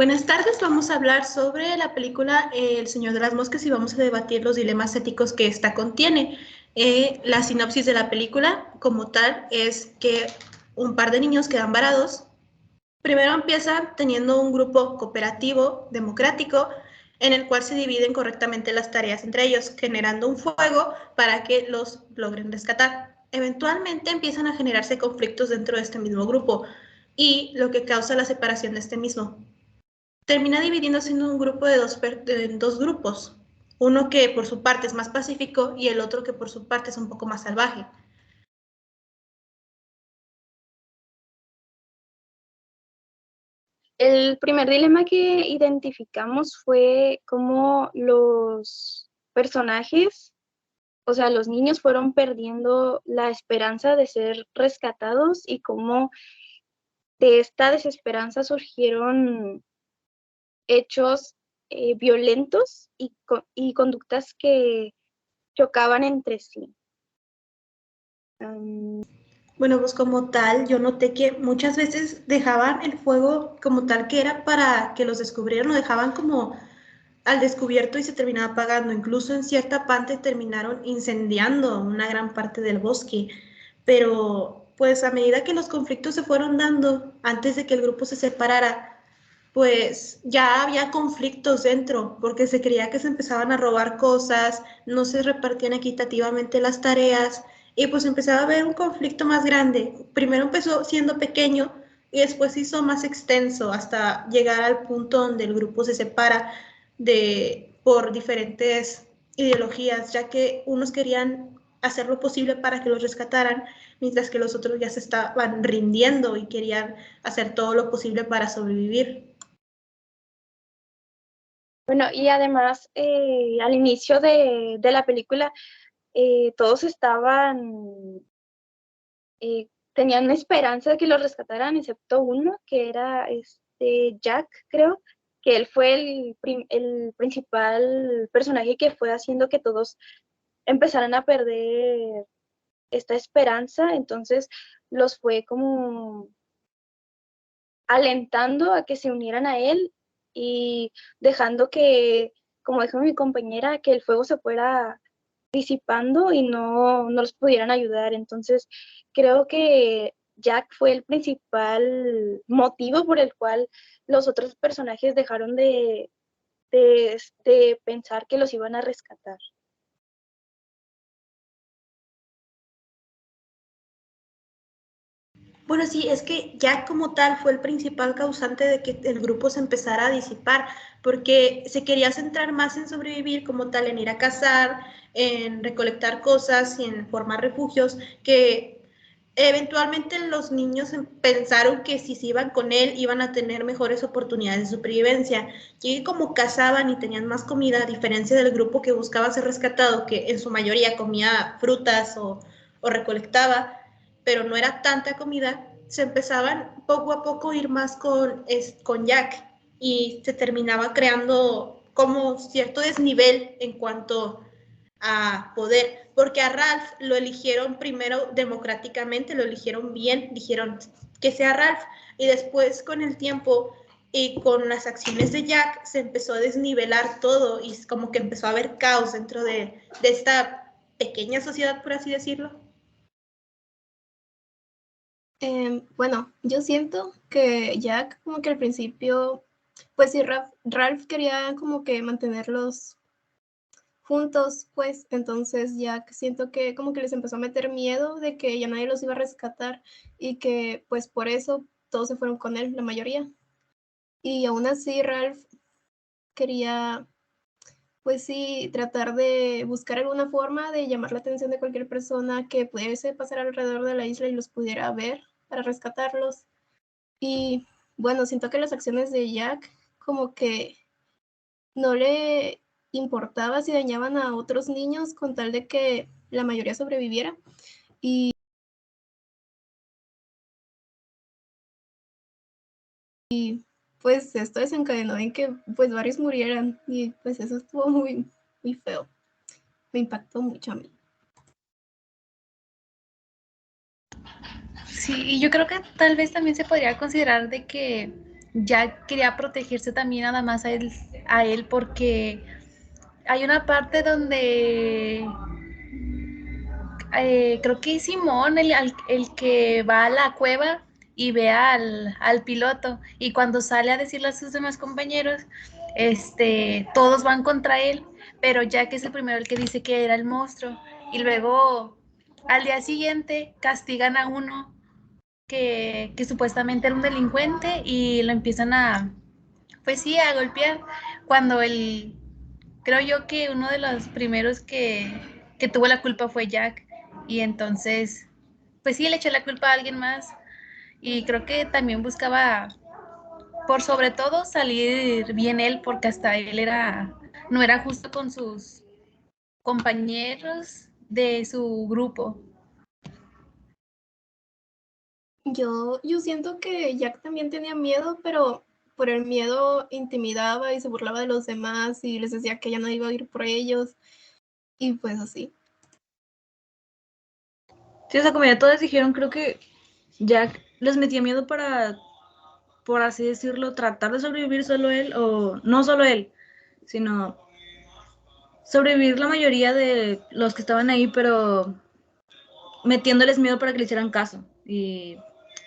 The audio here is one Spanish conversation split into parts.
Buenas tardes, vamos a hablar sobre la película El Señor de las Moscas y vamos a debatir los dilemas éticos que esta contiene. La sinopsis de la película como tal es que un par de niños quedan varados. Primero empieza teniendo un grupo cooperativo, democrático, en el cual se dividen correctamente las tareas entre ellos, generando un fuego para que los logren rescatar. Eventualmente empiezan a generarse conflictos dentro de este mismo grupo y lo que causa la separación de este mismo. Termina dividiéndose en un grupo en dos grupos, uno que por su parte es más pacífico y el otro que por su parte es un poco más salvaje. El primer dilema que identificamos fue cómo los personajes, o sea, los niños fueron perdiendo la esperanza de ser rescatados y cómo de esta desesperanza surgieron hechos violentos y conductas que chocaban entre sí. Bueno, pues como tal, yo noté que muchas veces dejaban el fuego como tal que era para que los descubrieran, lo dejaban como al descubierto y se terminaba apagando. Incluso en cierta parte terminaron incendiando una gran parte del bosque. Pero pues a medida que los conflictos se fueron dando, antes de que el grupo se separara, pues ya había conflictos dentro, porque se creía que se empezaban a robar cosas, no se repartían equitativamente las tareas, y pues empezaba a haber un conflicto más grande. Primero empezó siendo pequeño y después se hizo más extenso hasta llegar al punto donde el grupo se separa por diferentes ideologías, ya que unos querían hacer lo posible para que los rescataran, mientras que los otros ya se estaban rindiendo y querían hacer todo lo posible para sobrevivir. Bueno, y además al inicio de la película todos tenían una esperanza de que los rescataran, excepto uno, que era Jack, creo, que él fue el principal personaje que fue haciendo que todos empezaran a perder esta esperanza, entonces los fue como alentando a que se unieran a él y dejando que, como dijo mi compañera, que el fuego se fuera disipando y no los pudieran ayudar. Entonces, creo que Jack fue el principal motivo por el cual los otros personajes dejaron de pensar que los iban a rescatar. Bueno, sí, es que Jack como tal fue el principal causante de que el grupo se empezara a disipar, porque se quería centrar más en sobrevivir como tal, en ir a cazar, en recolectar cosas y en formar refugios, que eventualmente los niños pensaron que si se iban con él iban a tener mejores oportunidades de supervivencia. Y como cazaban y tenían más comida, a diferencia del grupo que buscaba ser rescatado, que en su mayoría comía frutas o recolectaba, pero no era tanta comida, se empezaban poco a poco a ir más con Jack y se terminaba creando como cierto desnivel en cuanto a poder, porque a Ralph lo eligieron primero democráticamente, lo eligieron bien, dijeron que sea Ralph, y después con el tiempo y con las acciones de Jack se empezó a desnivelar todo y como que empezó a haber caos dentro de esta pequeña sociedad, por así decirlo. Bueno, yo siento que Jack como que al principio, pues sí, Ralph quería como que mantenerlos juntos, pues entonces Jack siento que como que les empezó a meter miedo de que ya nadie los iba a rescatar y que pues por eso todos se fueron con él, la mayoría. Y aún así Ralph quería pues sí, tratar de buscar alguna forma de llamar la atención de cualquier persona que pudiese pasar alrededor de la isla y los pudiera ver para rescatarlos. Y bueno, siento que las acciones de Jack como que no le importaba si dañaban a otros niños con tal de que la mayoría sobreviviera. Y pues esto desencadenó en que pues varios murieran y pues eso estuvo muy, muy feo. Me impactó mucho a mí. Sí, y yo creo que tal vez también se podría considerar de que Jack quería protegerse también nada más a él porque hay una parte donde creo que es Simón el que va a la cueva y ve al piloto, y cuando sale a decirle a sus demás compañeros, todos van contra él, pero Jack es el primero el que dice que era el monstruo, y luego al día siguiente castigan a uno que supuestamente era un delincuente y lo empiezan pues sí, a golpear, cuando creo yo que uno de los primeros que tuvo la culpa fue Jack, y entonces, pues sí, le echó la culpa a alguien más, y creo que también buscaba, por sobre todo, salir bien él, porque hasta él no era justo con sus compañeros de su grupo. Yo siento que Jack también tenía miedo, pero por el miedo intimidaba y se burlaba de los demás y les decía que ya no iba a ir por ellos y pues así. Sí, o sea, como ya todos dijeron, creo que Jack les metía miedo para, por así decirlo, tratar de sobrevivir solo él, o no solo él, sino sobrevivir la mayoría de los que estaban ahí, pero metiéndoles miedo para que le hicieran caso. Y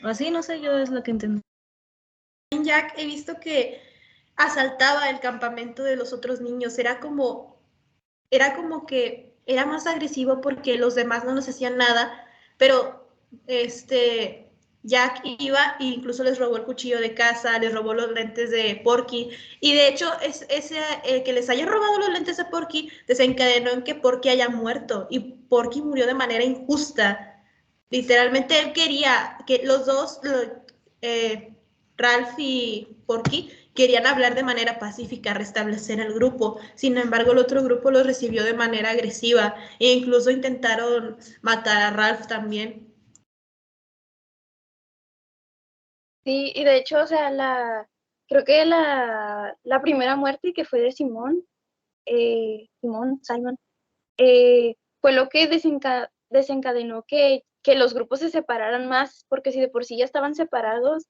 así, no sé, yo es lo que entiendo. Jack he visto que asaltaba el campamento de los otros niños, era como que era más agresivo porque los demás no nos hacían nada, pero Jack iba e incluso les robó el cuchillo de casa, les robó los lentes de Porky, y de hecho que les haya robado los lentes de Porky desencadenó en que Porky haya muerto, y Porky murió de manera injusta. Literalmente él quería que los dos, Ralph y Porky, querían hablar de manera pacífica, restablecer el grupo. Sin embargo, el otro grupo los recibió de manera agresiva e incluso intentaron matar a Ralph también. Sí, y de hecho, o sea, creo que la primera muerte que fue de Simón, Simon, fue lo que desencadenó que los grupos se separaran más, porque si de por sí ya estaban separados,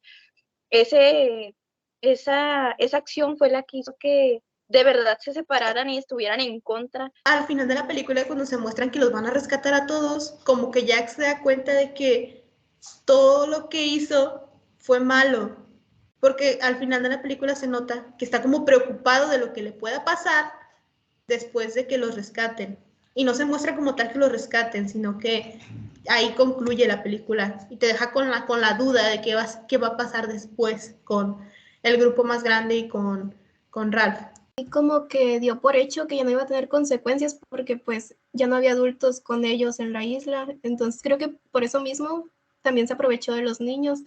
esa acción fue la que hizo que de verdad se separaran y estuvieran en contra. Al final de la película, cuando se muestran que los van a rescatar a todos, como que Jack se da cuenta de que todo lo que hizo fue malo, porque al final de la película se nota que está como preocupado de lo que le pueda pasar después de que los rescaten. Y no se muestra como tal que los rescaten, sino que ahí concluye la película y te deja con la duda de qué va a pasar después con el grupo más grande y con Ralph. Y como que dio por hecho que ya no iba a tener consecuencias porque pues ya no había adultos con ellos en la isla. Entonces creo que por eso mismo también se aprovechó de los niños.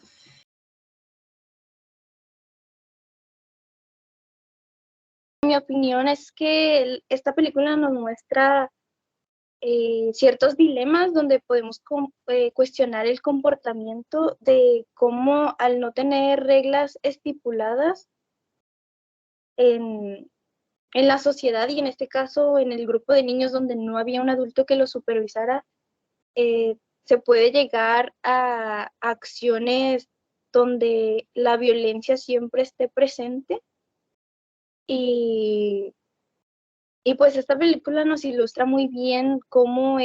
Mi opinión es que esta película nos muestra ciertos dilemas donde podemos cuestionar el comportamiento de cómo al no tener reglas estipuladas en la sociedad, y en este caso en el grupo de niños donde no había un adulto que los supervisara, se puede llegar a acciones donde la violencia siempre esté presente. Y pues esta película nos ilustra muy bien cómo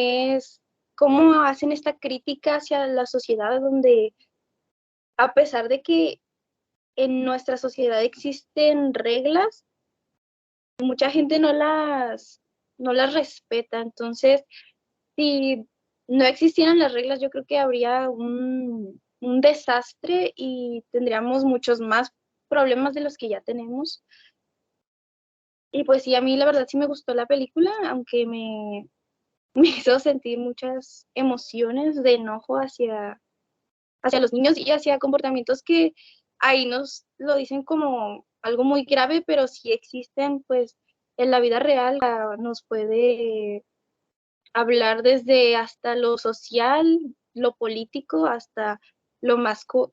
hacen esta crítica hacia la sociedad, donde a pesar de que en nuestra sociedad existen reglas, mucha gente no las respeta. Entonces, si no existieran las reglas, yo creo que habría un desastre y tendríamos muchos más problemas de los que ya tenemos. Y pues sí, a mí la verdad sí me gustó la película, aunque me hizo sentir muchas emociones de enojo hacia los niños y hacia comportamientos que ahí nos lo dicen como algo muy grave, pero si existen, pues en la vida real nos puede hablar desde hasta lo social, lo político, hasta lo más común,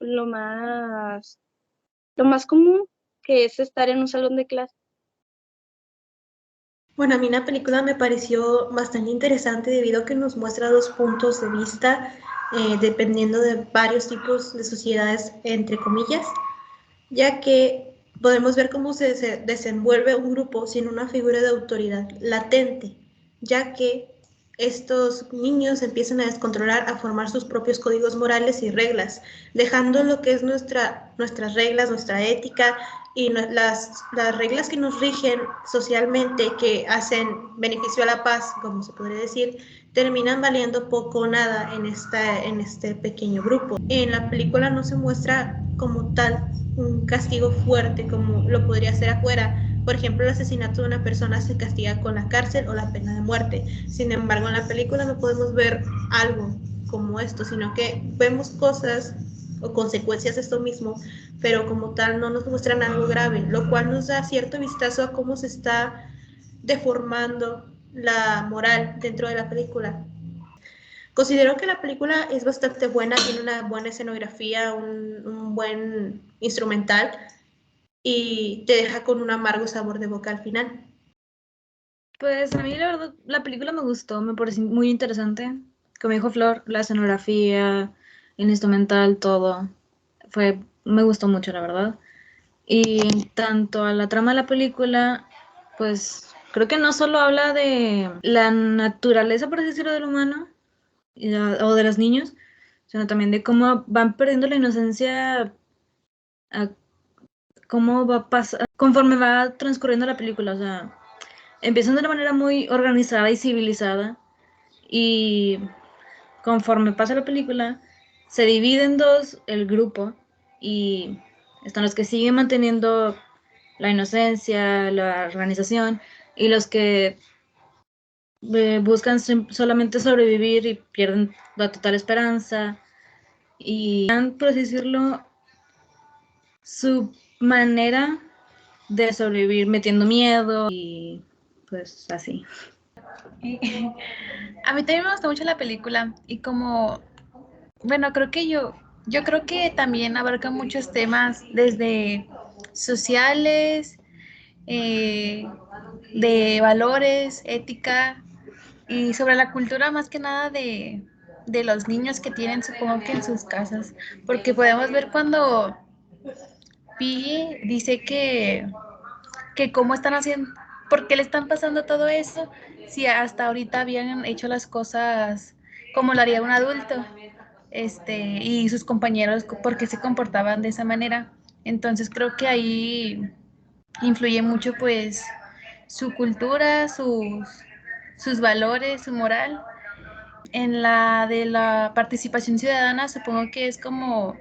que es estar en un salón de clase. Bueno, a mí la película me pareció bastante interesante debido a que nos muestra dos puntos de vista dependiendo de varios tipos de sociedades, entre comillas. ya que podemos ver cómo se desenvuelve un grupo sin una figura de autoridad latente, ya que estos niños empiezan a descontrolar, a formar sus propios códigos morales y reglas, dejando lo que es nuestras reglas, nuestra ética y las reglas que nos rigen socialmente, que hacen beneficio a la paz, como se podría decir, terminan valiendo poco o nada en este pequeño grupo. En la película no se muestra como tal un castigo fuerte como lo podría ser afuera. Por ejemplo, el asesinato de una persona se castiga con la cárcel o la pena de muerte. Sin embargo, en la película no podemos ver algo como esto, sino que vemos cosas o consecuencias de esto mismo, pero como tal no nos muestran algo grave, lo cual nos da cierto vistazo a cómo se está deformando la moral dentro de la película. Considero que la película es bastante buena, tiene una buena escenografía, un buen instrumental y te deja con un amargo sabor de boca al final. Pues a mí la verdad, la película me gustó, me pareció muy interesante. Como dijo Flor, la escenografía, el instrumental, todo. Me gustó mucho, la verdad. Y en tanto a la trama de la película, pues creo que no solo habla de la naturaleza, por así decirlo, del humano o de los niños, sino también de cómo van perdiendo la inocencia, a cómo va pasar, conforme va transcurriendo la película. O sea, empiezan de una manera muy organizada y civilizada y conforme pasa la película, se divide en dos el grupo y están los que siguen manteniendo la inocencia, la organización y los que buscan solamente sobrevivir y pierden la total esperanza y dan, por así decirlo, su manera de sobrevivir metiendo miedo y pues así. A mí también me gustó mucho la película y como, bueno, yo creo que también abarca muchos temas desde sociales, eh, de valores, ética y sobre la cultura más que nada de los niños que tienen, supongo que en sus casas, porque podemos ver cuando Piggy dice que cómo están haciendo, por qué le están pasando todo eso, si hasta ahorita habían hecho las cosas como lo haría un adulto, y sus compañeros, por qué se comportaban de esa manera. Entonces creo que ahí influye mucho pues su cultura, sus valores, su moral. En la de la participación ciudadana, supongo que es como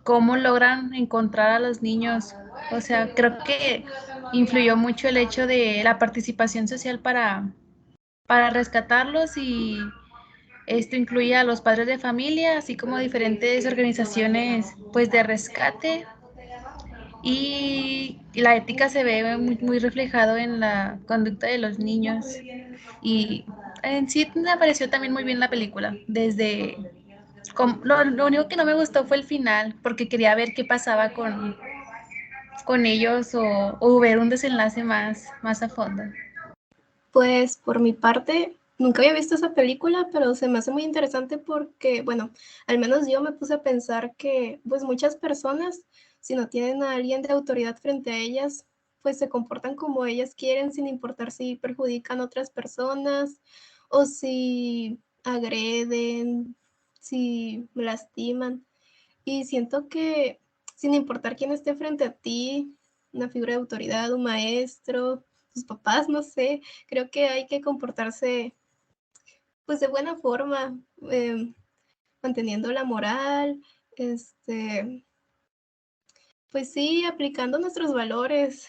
cómo logran encontrar a los niños. O sea, creo que influyó mucho el hecho de la participación social para rescatarlos y esto incluye a los padres de familia, así como diferentes organizaciones pues de rescate y la ética se ve muy, muy reflejado en la conducta de los niños y en sí me pareció también muy bien la película, desde lo único que no me gustó fue el final, porque quería ver qué pasaba con ellos o ver un desenlace más a fondo. Pues por mi parte, nunca había visto esa película, pero se me hace muy interesante porque, bueno, al menos yo me puse a pensar que pues muchas personas, si no tienen a alguien de autoridad frente a ellas, pues se comportan como ellas quieren sin importar si perjudican a otras personas o si agreden, si lastiman. Y siento que sin importar quién esté frente a ti, una figura de autoridad, un maestro, tus papás, no sé, creo que hay que comportarse pues de buena forma, manteniendo la moral, pues sí, aplicando nuestros valores.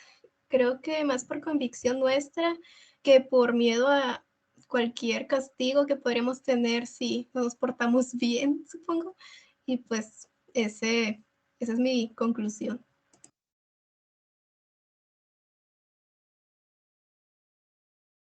Creo que más por convicción nuestra que por miedo a cualquier castigo que podríamos tener si no nos portamos bien, supongo. Y pues esa es mi conclusión.